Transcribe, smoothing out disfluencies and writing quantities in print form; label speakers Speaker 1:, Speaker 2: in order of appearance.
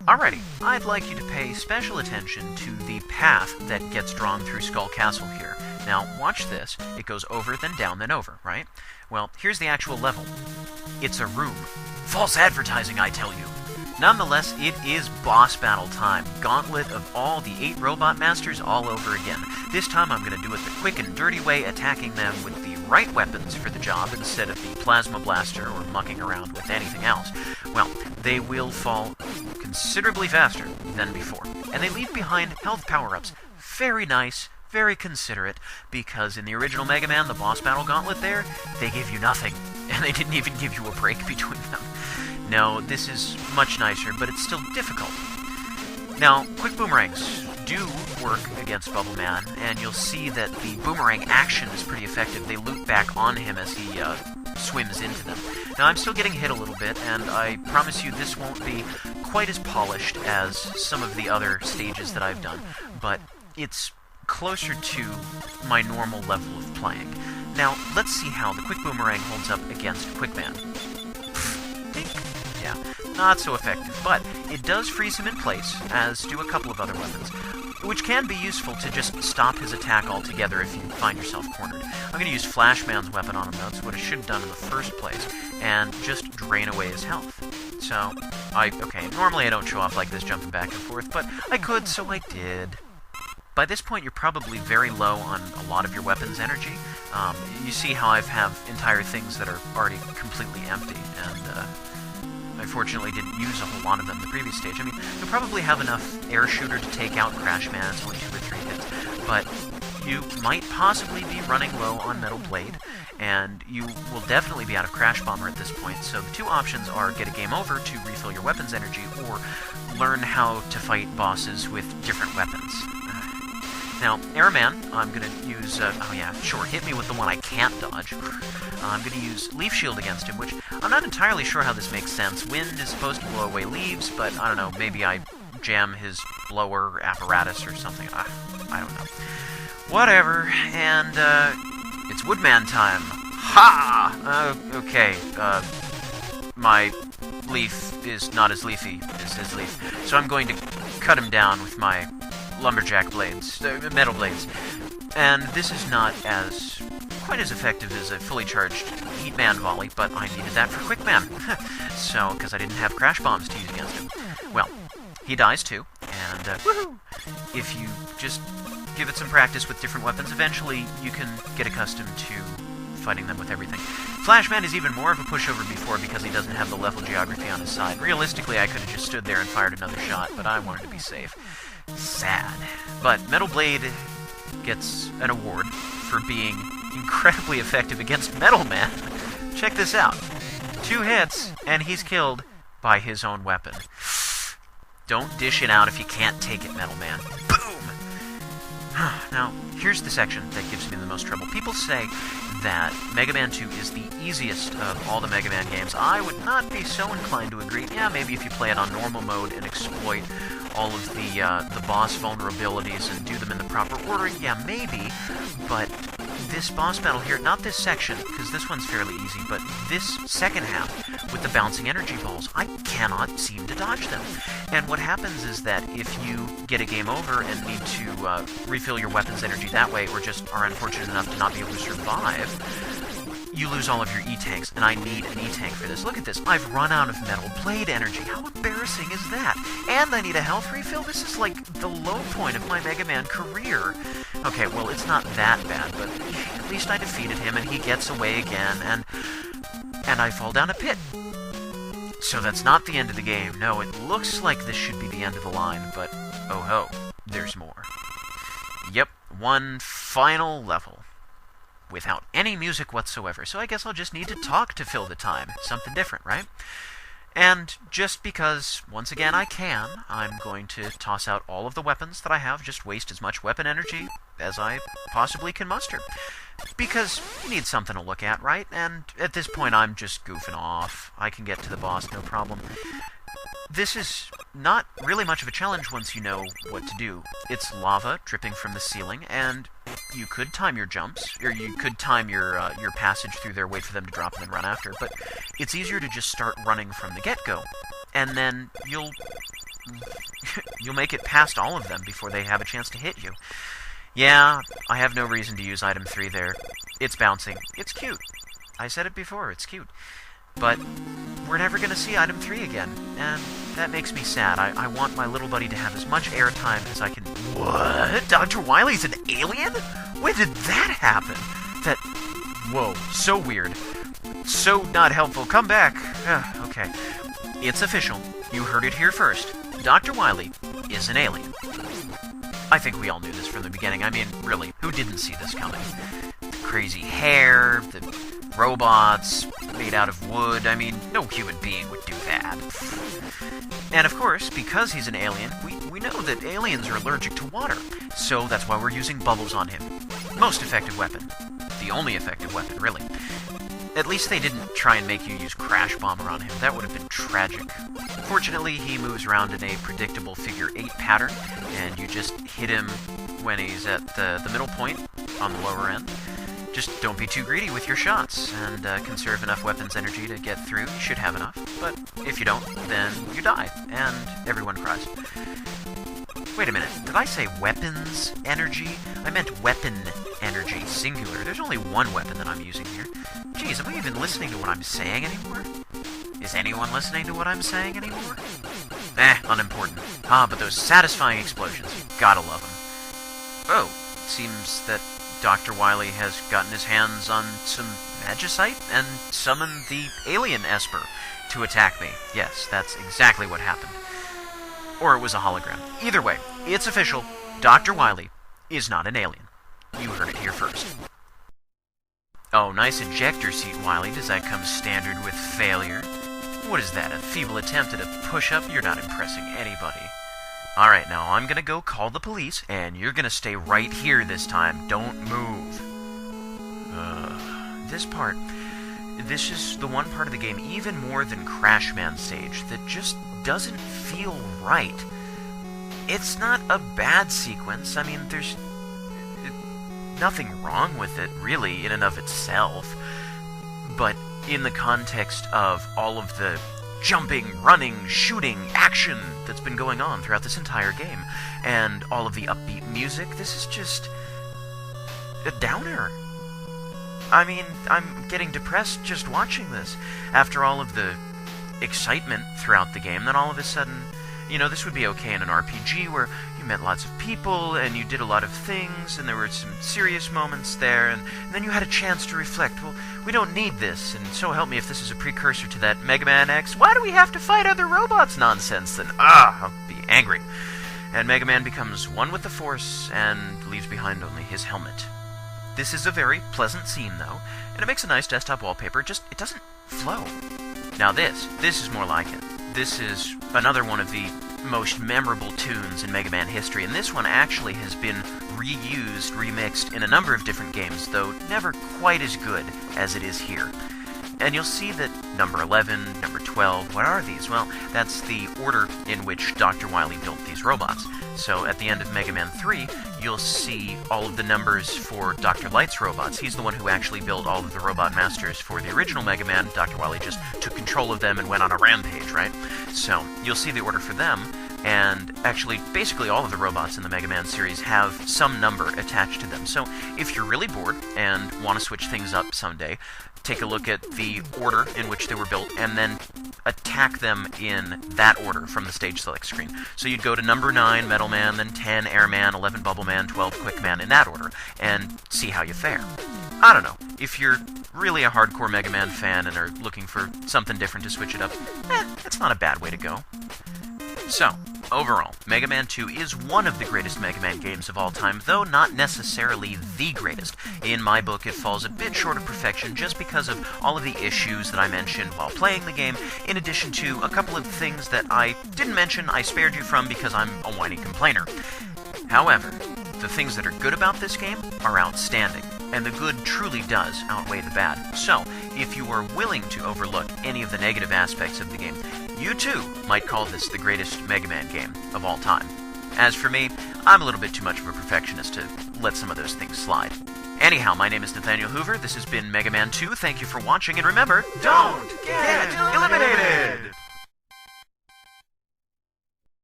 Speaker 1: Alrighty, I'd like you to pay special attention to the path that gets drawn through Skull Castle here. Now, watch this. It goes over, then down, then over, right? Well, here's the actual level. It's a room. False advertising, I tell you. Nonetheless, it is boss battle time. Gauntlet of all the 8 robot masters all over again. This time I'm going to do it the quick and dirty way, attacking them with the right weapons for the job instead of the plasma blaster or mucking around with anything else. Well, they will fall considerably faster than before. And they leave behind health power-ups. Very nice, very considerate, because in the original Mega Man, the boss battle gauntlet there, they gave you nothing. And they didn't even give you a break between them. No, this is much nicer, but it's still difficult. Now, quick boomerangs do work against Bubble Man, and you'll see that the boomerang action is pretty effective. They loop back on him as he swims into them. Now, I'm still getting hit a little bit, and I promise you this won't be quite as polished as some of the other stages that I've done, but it's closer to my normal level of playing. Now, let's see how the quick boomerang holds up against Quick Man. Yeah, not so effective, but it does freeze him in place, as do a couple of other weapons, which can be useful to just stop his attack altogether if you find yourself cornered. I'm going to use Flashman's weapon on him, though. That's what I should have done in the first place, and just drain away his health. So, okay, normally I don't show off like this, jumping back and forth, but I could, so I did. By this point, you're probably very low on a lot of your weapons' energy. You see how I have entire things that are already completely empty, and I fortunately didn't use a whole lot of them in the previous stage. I mean, you'll probably have enough air shooter to take out Crash Man. It's only 2 or 3 hits, but you might possibly be running low on Metal Blade, and you will definitely be out of Crash Bomber at this point. So the 2 options are get a game over to refill your weapons energy, or learn how to fight bosses with different weapons. Now, Airman, I'm going to use, hit me with the one I can't dodge. I'm going to use Leaf Shield against him, which I'm not entirely sure how this makes sense. Wind is supposed to blow away leaves, but I don't know, maybe I jam his blower apparatus or something. I don't know. Whatever, and it's Woodman time. Ha! Okay, my leaf is not as leafy as his leaf, so I'm going to cut him down with my lumberjack blades, metal blades. And this is not quite as effective as a fully charged Heat Man volley, but I needed that for Quick Man. So, because I didn't have Crash Bombs to use against him. Well, he dies too, and woohoo! If you just give it some practice with different weapons, eventually you can get accustomed to fighting them with everything. Flashman is even more of a pushover before because he doesn't have the level geography on his side. Realistically, I could have just stood there and fired another shot, but I wanted to be safe. Sad. But Metal Blade gets an award for being incredibly effective against Metal Man. Check this out. 2 hits, and he's killed by his own weapon. Don't dish it out if you can't take it, Metal Man. Boom! Now, here's the section that gives me the most trouble. People say that Mega Man 2 is the easiest of all the Mega Man games. I would not be so inclined to agree. Yeah, maybe if you play it on normal mode and exploit all of the boss vulnerabilities and do them in the proper order, yeah, maybe. But this boss battle here, not this section, because this one's fairly easy, but this second half with the bouncing energy balls, I cannot seem to dodge them. And what happens is that if you get a game over and need to refill your weapons energy that way, or just are unfortunate enough to not be able to survive, you lose all of your E-tanks, and I need an E-tank for this. Look at this. I've run out of Metal Blade energy. How embarrassing is that? And I need a health refill? This is like the low point of my Mega Man career. Okay, well, it's not that bad, but at least I defeated him, and he gets away again, and I fall down a pit. So that's not the end of the game. No, it looks like this should be the end of the line, but oh ho, there's more. Yep, one final level. Without any music whatsoever, so I guess I'll just need to talk to fill the time. Something different, right? And just because, once again, I can, I'm going to toss out all of the weapons that I have, just waste as much weapon energy as I possibly can muster. Because you need something to look at, right? And at this point, I'm just goofing off. I can get to the boss, no problem. This is not really much of a challenge once you know what to do. It's lava dripping from the ceiling, and you could time your jumps, or you could time your passage through there, wait for them to drop, and then run after, but it's easier to just start running from the get-go. And then you'll You'll make it past all of them before they have a chance to hit you. Yeah, I have no reason to use item 3 there. It's bouncing. It's cute. I said it before, it's cute. But we're never going to see item 3 again, and that makes me sad. I want my little buddy to have as much airtime as I can... What? Dr. Wily's an alien? When did that happen? That... Whoa, so weird. So not helpful. Come back. Okay. It's official. You heard it here first. Dr. Wily is an alien. I think we all knew this from the beginning. I mean, really, who didn't see this coming? The crazy hair, the robots made out of wood. I mean, no human being would do that. And of course, because he's an alien, we know that aliens are allergic to water. So that's why we're using bubbles on him. Most effective weapon. The only effective weapon, really. At least they didn't try and make you use Crash Bomber on him. That would have been tragic. Fortunately, he moves around in a predictable figure 8 pattern, and you just hit him when he's at the middle point on the lower end. Just don't be too greedy with your shots, and conserve enough weapons energy to get through. You should have enough, but if you don't, then you die, and everyone cries. Wait a minute, did I say weapons energy? I meant weapon energy, singular. There's only one weapon that I'm using here. Geez, am I even listening to what I'm saying anymore? Is anyone listening to what I'm saying anymore? Unimportant. But those satisfying explosions. Gotta love them. Oh, it seems that Dr. Wily has gotten his hands on some magicite and summoned the alien Esper to attack me. Yes, that's exactly what happened. Or it was a hologram. Either way, it's official. Dr. Wily is not an alien. You heard it here first. Oh, nice ejector seat, Wily. Does that come standard with failure? What is that, a feeble attempt at a push-up? You're not impressing anybody. Alright, now I'm gonna go call the police, and you're gonna stay right here this time. Don't move. This is the one part of the game, even more than Crashman stage, that just doesn't feel right. It's not a bad sequence. I mean, there's nothing wrong with it, really, in and of itself. But in the context of all of the jumping, running, shooting, action that's been going on throughout this entire game, and all of the upbeat music, this is just a downer. I mean, I'm getting depressed just watching this. After all of the excitement throughout the game, then all of a sudden, you know, this would be okay in an RPG where you met lots of people and you did a lot of things and there were some serious moments there, and then you had a chance to reflect. Well, we don't need this, and so help me if this is a precursor to that Mega Man X "why do we have to fight other robots" nonsense, then I'll be angry. And Mega Man becomes one with the Force and leaves behind only his helmet. This is a very pleasant scene, though, and it makes a nice desktop wallpaper, just it doesn't flow. Now this is more like it. This is another one of the most memorable tunes in Mega Man history, and this one actually has been reused, remixed in a number of different games, though never quite as good as it is here. And you'll see that number 11, number 12, what are these? Well, that's the order in which Dr. Wily built these robots. So at the end of Mega Man 3, you'll see all of the numbers for Dr. Light's robots. He's the one who actually built all of the robot masters for the original Mega Man. Dr. Wily just took control of them and went on a rampage, right? So you'll see the order for them, and actually basically all of the robots in the Mega Man series have some number attached to them. So if you're really bored and want to switch things up someday, take a look at the order in which they were built, and then attack them in that order from the stage select screen. So you'd go to number 9, Metal Man, then 10, Air Man, 11, Bubble Man, 12, Quick Man, in that order, and see how you fare. I don't know. If you're really a hardcore Mega Man fan and are looking for something different to switch it up, that's not a bad way to go. So, overall, Mega Man 2 is one of the greatest Mega Man games of all time, though not necessarily the greatest. In my book, it falls a bit short of perfection just because of all of the issues that I mentioned while playing the game, in addition to a couple of things that I didn't mention I spared you from because I'm a whiny complainer. However, the things that are good about this game are outstanding, and the good truly does outweigh the bad. So, if you are willing to overlook any of the negative aspects of the game, you too might call this the greatest Mega Man game of all time. As for me, I'm a little bit too much of a perfectionist to let some of those things slide. Anyhow, my name is Nathaniel Hoover, this has been Mega Man 2, thank you for watching, and remember, don't get eliminated!